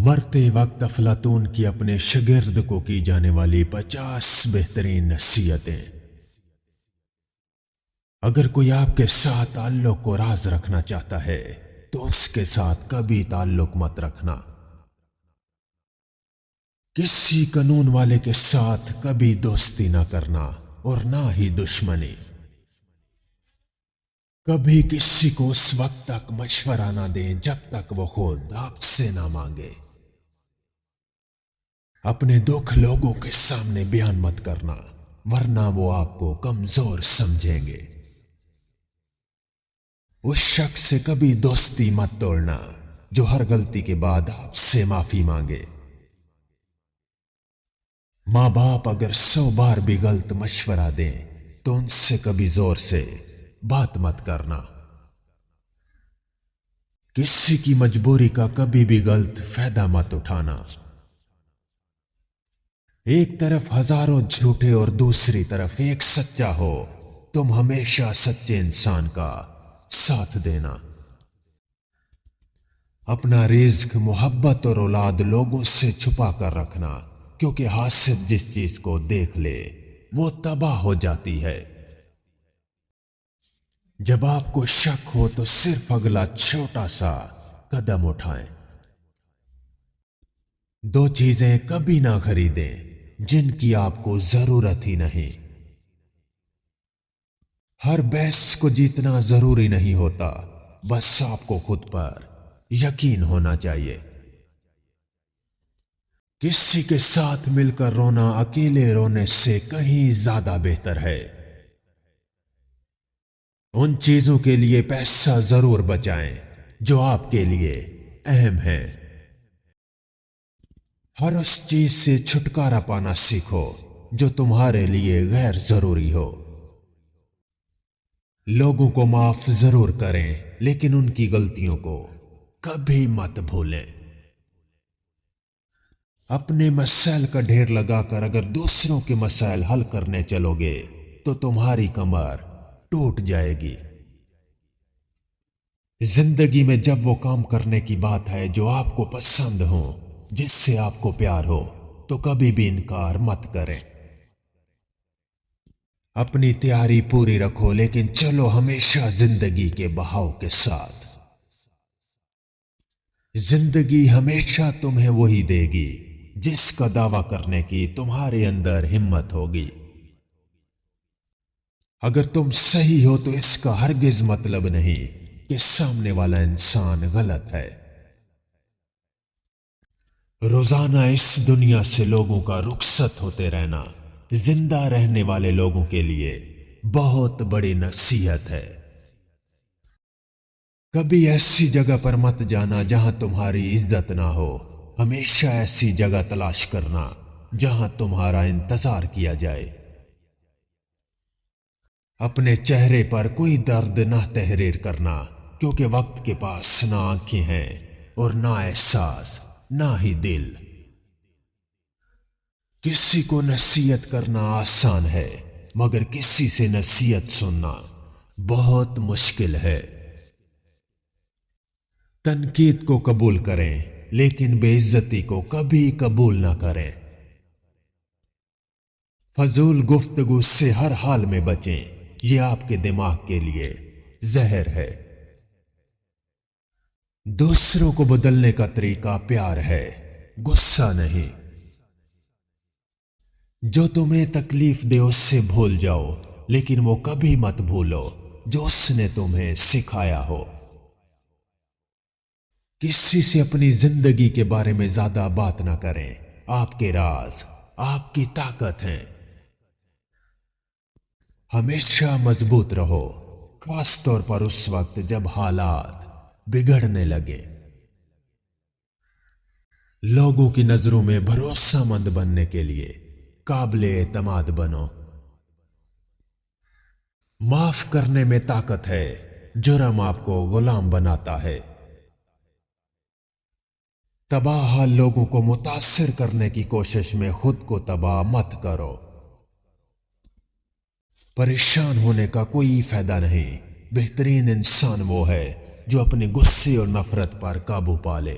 مرتے وقت افلاطون کی اپنے شاگرد کو کی جانے والی 50 بہترین نصیحتیں۔ اگر کوئی آپ کے ساتھ تعلق کو راز رکھنا چاہتا ہے تو اس کے ساتھ کبھی تعلق مت رکھنا۔ کسی قانون والے کے ساتھ کبھی دوستی نہ کرنا اور نہ ہی دشمنی۔ کبھی کسی کو اس وقت تک مشورہ نہ دیں جب تک وہ خود آپ سے نہ مانگے۔ اپنے دکھ لوگوں کے سامنے بیان مت کرنا ورنہ وہ آپ کو کمزور سمجھیں گے۔ اس شخص سے کبھی دوستی مت توڑنا جو ہر غلطی کے بعد آپ سے معافی مانگے۔ ماں باپ اگر 100 بار بھی غلط مشورہ دیں تو ان سے کبھی زور سے بات مت کرنا۔ کسی کی مجبوری کا کبھی بھی غلط فائدہ مت اٹھانا۔ ایک طرف ہزاروں جھوٹے اور دوسری طرف ایک سچا ہو، تم ہمیشہ سچے انسان کا ساتھ دینا۔ اپنا رزق، محبت اور اولاد لوگوں سے چھپا کر رکھنا، کیونکہ حاسد جس چیز کو دیکھ لے وہ تباہ ہو جاتی ہے۔ جب آپ کو شک ہو تو صرف اگلا چھوٹا سا قدم اٹھائیں۔ 2 چیزیں کبھی نہ خریدیں جن کی آپ کو ضرورت ہی نہیں۔ ہر بحث کو جیتنا ضروری نہیں ہوتا، بس آپ کو خود پر یقین ہونا چاہیے۔ کسی کے ساتھ مل کر رونا اکیلے رونے سے کہیں زیادہ بہتر ہے۔ ان چیزوں کے لیے پیسہ ضرور بچائیں جو آپ کے لیے اہم ہیں۔ ہر اس چیز سے چھٹکارا پانا سیکھو جو تمہارے لیے غیر ضروری ہو۔ لوگوں کو معاف ضرور کریں لیکن ان کی غلطیوں کو کبھی مت بھولیں۔ اپنے مسائل کا ڈھیر لگا کر اگر دوسروں کے مسائل حل کرنے چلو گے تو تمہاری کمر ٹوٹ جائے گی۔ زندگی میں جب وہ کام کرنے کی بات ہے جو آپ کو پسند ہو، جس سے آپ کو پیار ہو، تو کبھی بھی انکار مت کریں۔ اپنی تیاری پوری رکھو لیکن چلو ہمیشہ زندگی کے بہاؤ کے ساتھ۔ زندگی ہمیشہ تمہیں وہی دے گی جس کا دعویٰ کرنے کی تمہارے اندر ہمت ہوگی۔ اگر تم صحیح ہو تو اس کا ہرگز مطلب نہیں کہ سامنے والا انسان غلط ہے۔ روزانہ اس دنیا سے لوگوں کا رخصت ہوتے رہنا زندہ رہنے والے لوگوں کے لیے بہت بڑی نصیحت ہے۔ کبھی ایسی جگہ پر مت جانا جہاں تمہاری عزت نہ ہو، ہمیشہ ایسی جگہ تلاش کرنا جہاں تمہارا انتظار کیا جائے۔ اپنے چہرے پر کوئی درد نہ تحریر کرنا، کیونکہ وقت کے پاس نہ آنکھیں ہیں اور نہ احساس نہ ہی دل۔ کسی کو نصیحت کرنا آسان ہے مگر کسی سے نصیحت سننا بہت مشکل ہے۔ تنقید کو قبول کریں لیکن بے عزتی کو کبھی قبول نہ کریں۔ فضول گفتگو سے ہر حال میں بچیں، یہ آپ کے دماغ کے لیے زہر ہے۔ دوسروں کو بدلنے کا طریقہ پیار ہے، غصہ نہیں۔ جو تمہیں تکلیف دے اس سے بھول جاؤ لیکن وہ کبھی مت بھولو جو اس نے تمہیں سکھایا ہو۔ کسی سے اپنی زندگی کے بارے میں زیادہ بات نہ کریں، آپ کے راز آپ کی طاقت ہیں۔ ہمیشہ مضبوط رہو، خاص طور پر اس وقت جب حالات بگڑنے لگے۔ لوگوں کی نظروں میں بھروسہ مند بننے کے لیے قابل اعتماد بنو۔ معاف کرنے میں طاقت ہے، جرم آپ کو غلام بناتا ہے۔ تباہ حال لوگوں کو متاثر کرنے کی کوشش میں خود کو تباہ مت کرو۔ پریشان ہونے کا کوئی فائدہ نہیں، بہترین انسان وہ ہے جو اپنے غصے اور نفرت پر قابو پا لے۔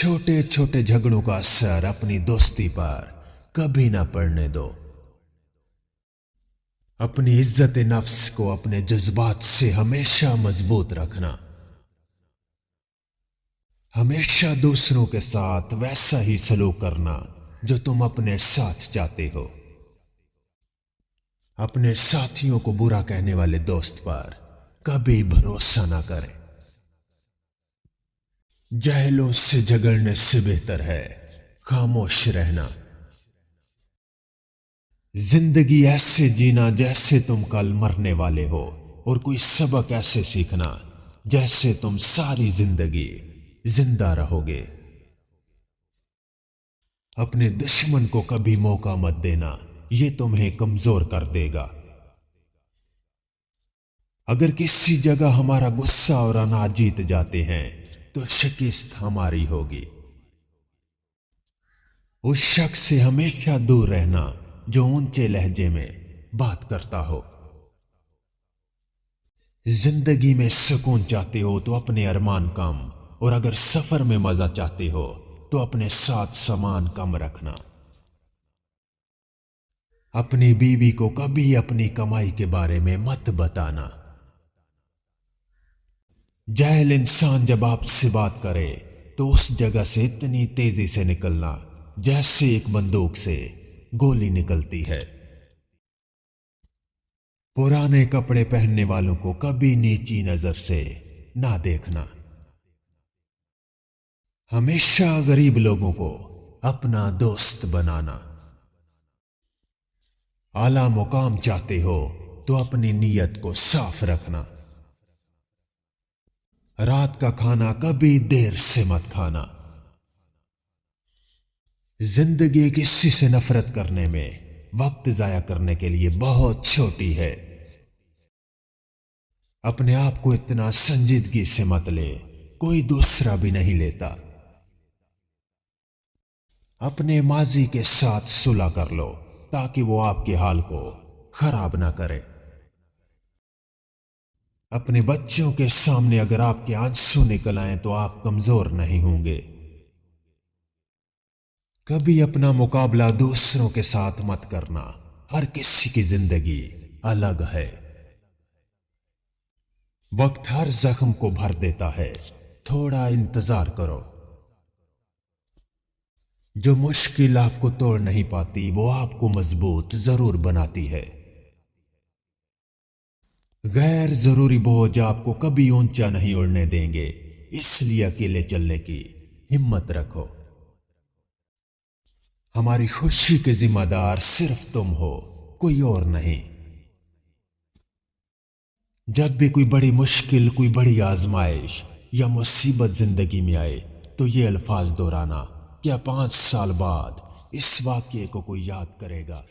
چھوٹے چھوٹے جھگڑوں کا اثر اپنی دوستی پر کبھی نہ پڑنے دو۔ اپنی عزت نفس کو اپنے جذبات سے ہمیشہ مضبوط رکھنا۔ ہمیشہ دوسروں کے ساتھ ویسا ہی سلوک کرنا جو تم اپنے ساتھ چاہتے ہو۔ اپنے ساتھیوں کو برا کہنے والے دوست پر کبھی بھروسہ نہ کریں۔ جاہلوں سے جھگڑنے سے بہتر ہے خاموش رہنا۔ زندگی ایسے جینا جیسے تم کل مرنے والے ہو، اور کوئی سبق ایسے سیکھنا جیسے تم ساری زندگی زندہ رہو گے۔ اپنے دشمن کو کبھی موقع مت دینا، یہ تمہیں کمزور کر دے گا۔ اگر کسی جگہ ہمارا غصہ اور انا جیت جاتے ہیں تو شکست ہماری ہوگی۔ اس شخص سے ہمیشہ دور رہنا جو اونچے لہجے میں بات کرتا ہو۔ زندگی میں سکون چاہتے ہو تو اپنے ارمان کم، اور اگر سفر میں مزہ چاہتے ہو تو اپنے ساتھ سامان کم رکھنا۔ اپنی بیوی کو کبھی اپنی کمائی کے بارے میں مت بتانا۔ جاہل انسان جب آپ سے بات کرے تو اس جگہ سے اتنی تیزی سے نکلنا جیسے ایک بندوق سے گولی نکلتی ہے۔ پرانے کپڑے پہننے والوں کو کبھی نیچی نظر سے نہ دیکھنا۔ ہمیشہ غریب لوگوں کو اپنا دوست بنانا۔ اعلیٰ مقام چاہتے ہو تو اپنی نیت کو صاف رکھنا۔ رات کا کھانا کبھی دیر سے مت کھانا۔ زندگی کسی سے نفرت کرنے میں وقت ضائع کرنے کے لیے بہت چھوٹی ہے۔ اپنے آپ کو اتنا سنجیدگی سے مت لے، کوئی دوسرا بھی نہیں لیتا۔ اپنے ماضی کے ساتھ صلح کر لو تاکہ وہ آپ کے حال کو خراب نہ کرے۔ اپنے بچوں کے سامنے اگر آپ کے آنسو نکل آئیں تو آپ کمزور نہیں ہوں گے۔ کبھی اپنا مقابلہ دوسروں کے ساتھ مت کرنا، ہر کسی کی زندگی الگ ہے۔ وقت ہر زخم کو بھر دیتا ہے، تھوڑا انتظار کرو۔ جو مشکل آپ کو توڑ نہیں پاتی وہ آپ کو مضبوط ضرور بناتی ہے۔ غیر ضروری بوجھ آپ کو کبھی اونچا نہیں اڑنے دیں گے، اس لیے اکیلے چلنے کی ہمت رکھو۔ ہماری خوشی کے ذمہ دار صرف تم ہو، کوئی اور نہیں۔ جب بھی کوئی بڑی مشکل، کوئی بڑی آزمائش یا مصیبت زندگی میں آئے تو یہ الفاظ دہرانا، کیا 5 سال بعد اس واقعے کو کوئی یاد کرے گا؟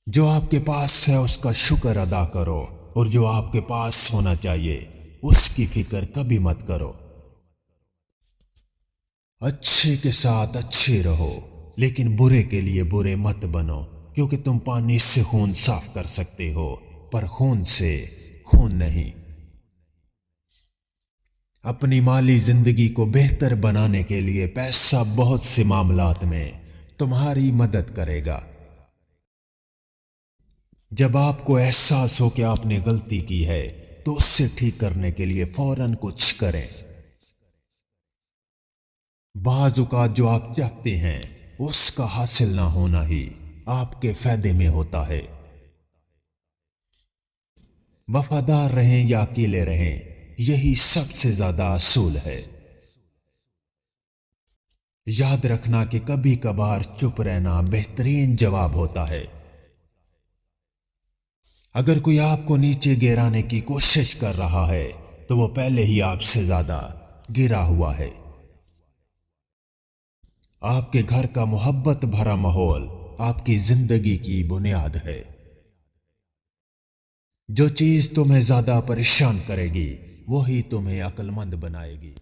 جو آپ کے پاس ہے اس کا شکر ادا کرو، اور جو آپ کے پاس ہونا چاہیے اس کی فکر کبھی مت کرو۔ اچھے کے ساتھ اچھے رہو، لیکن برے کے لیے برے مت بنو، کیونکہ تم پانی سے خون صاف کر سکتے ہو پر خون سے خون نہیں۔ اپنی مالی زندگی کو بہتر بنانے کے لیے پیسہ بہت سے معاملات میں تمہاری مدد کرے گا۔ جب آپ کو احساس ہو کہ آپ نے غلطی کی ہے تو اس سے ٹھیک کرنے کے لیے فوراً کچھ کریں۔ بعض اوقات جو آپ چاہتے ہیں اس کا حاصل نہ ہونا ہی آپ کے فائدے میں ہوتا ہے۔ وفادار رہیں یا اکیلے رہیں، یہی سب سے زیادہ اصول ہے۔ یاد رکھنا کہ کبھی کبھار چپ رہنا بہترین جواب ہوتا ہے۔ اگر کوئی آپ کو نیچے گرانے کی کوشش کر رہا ہے تو وہ پہلے ہی آپ سے زیادہ گرا ہوا ہے۔ آپ کے گھر کا محبت بھرا ماحول آپ کی زندگی کی بنیاد ہے۔ جو چیز تمہیں زیادہ پریشان کرے گی وہی تمہیں عقل مند بنائے گی۔